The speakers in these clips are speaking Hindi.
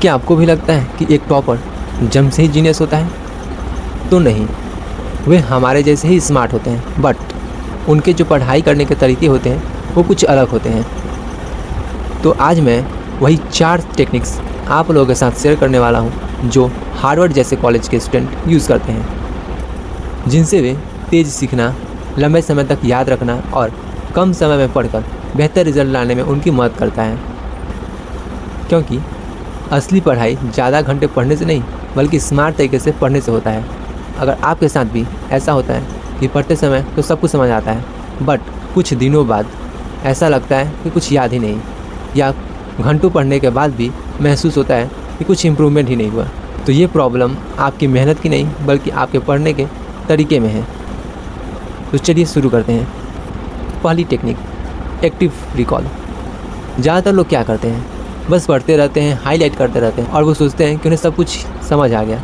क्या आपको भी लगता है कि एक टॉपर जन्म से ही जीनियस होता है? तो नहीं, वे हमारे जैसे ही स्मार्ट होते हैं, बट उनके जो पढ़ाई करने के तरीके होते हैं वो कुछ अलग होते हैं। तो आज मैं वही 4 टेक्निक्स आप लोगों के साथ शेयर करने वाला हूँ जो हार्वर्ड जैसे कॉलेज के स्टूडेंट यूज़ करते हैं, जिनसे वे तेज़ सीखना, लंबे समय तक याद रखना और कम समय में पढ़कर बेहतर रिजल्ट लाने में उनकी मदद करता है। क्योंकि असली पढ़ाई ज़्यादा घंटे पढ़ने से नहीं बल्कि स्मार्ट तरीके से पढ़ने से होता है। अगर आपके साथ भी ऐसा होता है कि पढ़ते समय तो सब कुछ समझ आता है, बट कुछ दिनों बाद ऐसा लगता है कि कुछ याद ही नहीं, या घंटों पढ़ने के बाद भी महसूस होता है कि कुछ इम्प्रूवमेंट ही नहीं हुआ, तो ये प्रॉब्लम आपकी मेहनत की नहीं बल्कि आपके पढ़ने के तरीके में है। तो चलिए शुरू करते हैं। पहली टेक्निक, एक्टिव रिकॉल। ज़्यादातर लोग क्या करते हैं, बस पढ़ते रहते हैं, हाईलाइट करते रहते हैं और वो सोचते हैं कि उन्हें सब कुछ समझ आ गया।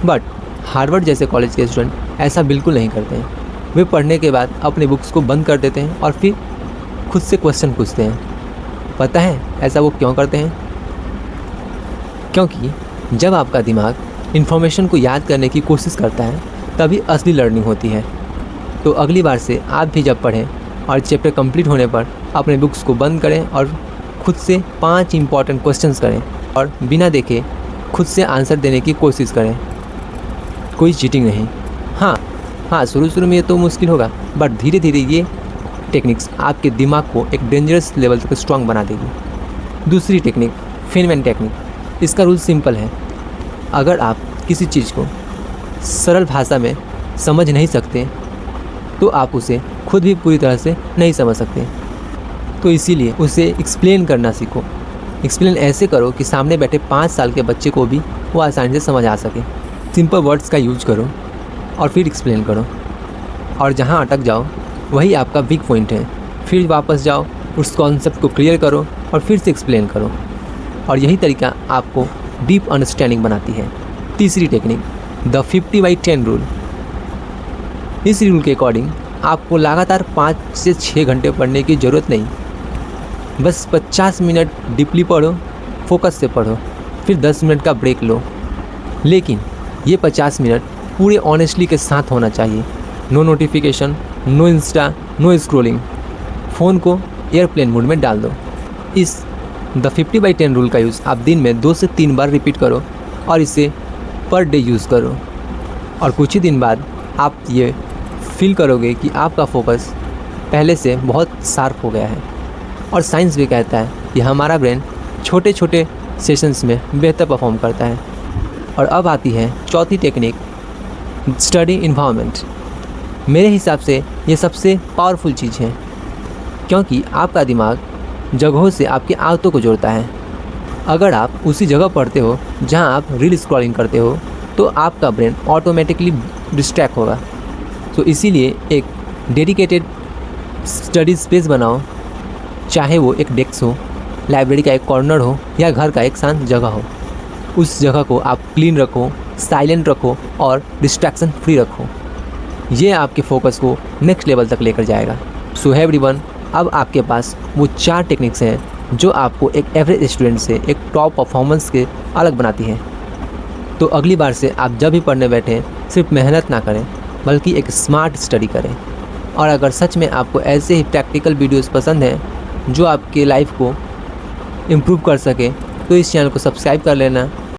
बट हार्वर्ड जैसे कॉलेज के स्टूडेंट ऐसा बिल्कुल नहीं करते हैं। वे पढ़ने के बाद अपने बुक्स को बंद कर देते हैं और फिर खुद से क्वेश्चन पूछते हैं। पता है ऐसा वो क्यों करते हैं? क्योंकि जब आपका दिमाग इन्फॉर्मेशन को याद करने की कोशिश करता है तभी असली लर्निंग होती है। तो अगली बार से आप भी जब पढ़ें और चैप्टर कंप्लीट होने पर अपने बुक्स को बंद करें और खुद से 5 इंपॉर्टेंट क्वेश्चंस करें और बिना देखे खुद से आंसर देने की कोशिश करें। कोई चीटिंग नहीं। हाँ, शुरू में ये तो मुश्किल होगा, बट धीरे धीरे ये टेक्निक्स आपके दिमाग को एक डेंजरस लेवल तक स्ट्रॉन्ग बना देगी। दूसरी टेक्निक, फेनमैन टेक्निक। इसका रूल सिंपल है। अगर आप किसी चीज़ को सरल भाषा में समझ नहीं सकते तो आप उसे खुद भी पूरी तरह से नहीं समझ सकते। तो इसीलिए उसे एक्सप्लेन करना सीखो। एक्सप्लेन ऐसे करो कि सामने बैठे 5 साल के बच्चे को भी वो आसानी से समझ आ सके। सिंपल वर्ड्स का यूज करो और फिर एक्सप्लेन करो, और जहाँ अटक जाओ वही आपका वीक पॉइंट है। फिर वापस जाओ, उस कॉन्सेप्ट को क्लियर करो और फिर से एक्सप्लेन करो, और यही तरीका आपको डीप अंडरस्टैंडिंग बनाती है। तीसरी टेक्निक, द 50/10 रूल। इस रूल के अकॉर्डिंग आपको लगातार 5 से 6 घंटे पढ़ने की ज़रूरत नहीं। बस 50 मिनट डीपली पढ़ो, फोकस से पढ़ो, फिर 10 मिनट का ब्रेक लो। लेकिन ये 50 मिनट पूरे ऑनेस्टली के साथ होना चाहिए। No notification, no Insta, no scrolling. Phone को एयरप्लेन मोड में डाल दो। इस द 50/10 रूल का यूज़ आप दिन में 2 से 3 बार रिपीट करो और इसे पर डे यूज़ करो, और कुछ ही दिन बाद आप ये फील करोगे कि आपका फोकस पहले से बहुत शार्प हो गया है। और साइंस भी कहता है कि हमारा ब्रेन छोटे छोटे सेशंस में बेहतर परफॉर्म करता है। और अब आती है चौथी टेक्निक, स्टडी इन्वायरमेंट। मेरे हिसाब से ये सबसे पावरफुल चीज़ है, क्योंकि आपका दिमाग जगहों से आपकी आदतों को जोड़ता है। अगर आप उसी जगह पढ़ते हो जहां आप रील स्क्रॉलिंग करते हो तो आपका ब्रेन ऑटोमेटिकली डिस्ट्रैक्ट होगा। तो इसीलिए एक डेडिकेटेड स्टडी स्पेस बनाओ, चाहे वो एक डेस्क हो, लाइब्रेरी का एक कॉर्नर हो या घर का एक शांत जगह हो। उस जगह को आप क्लीन रखो, साइलेंट रखो और डिस्ट्रैक्शन फ्री रखो। ये आपके फोकस को नेक्स्ट लेवल तक लेकर जाएगा। सो एवरीवन, अब आपके पास वो 4 टेक्निक्स हैं जो आपको एक एवरेज स्टूडेंट से एक टॉप परफॉर्मेंस के अलग बनाती हैं। तो अगली बार से आप जब भी पढ़ने बैठें सिर्फ मेहनत ना करें बल्कि एक स्मार्ट स्टडी करें। और अगर सच में आपको ऐसे ही प्रैक्टिकल वीडियोस पसंद हैं जो आपके लाइफ को इम्प्रूव कर सके तो इस चैनल को सब्सक्राइब कर लेना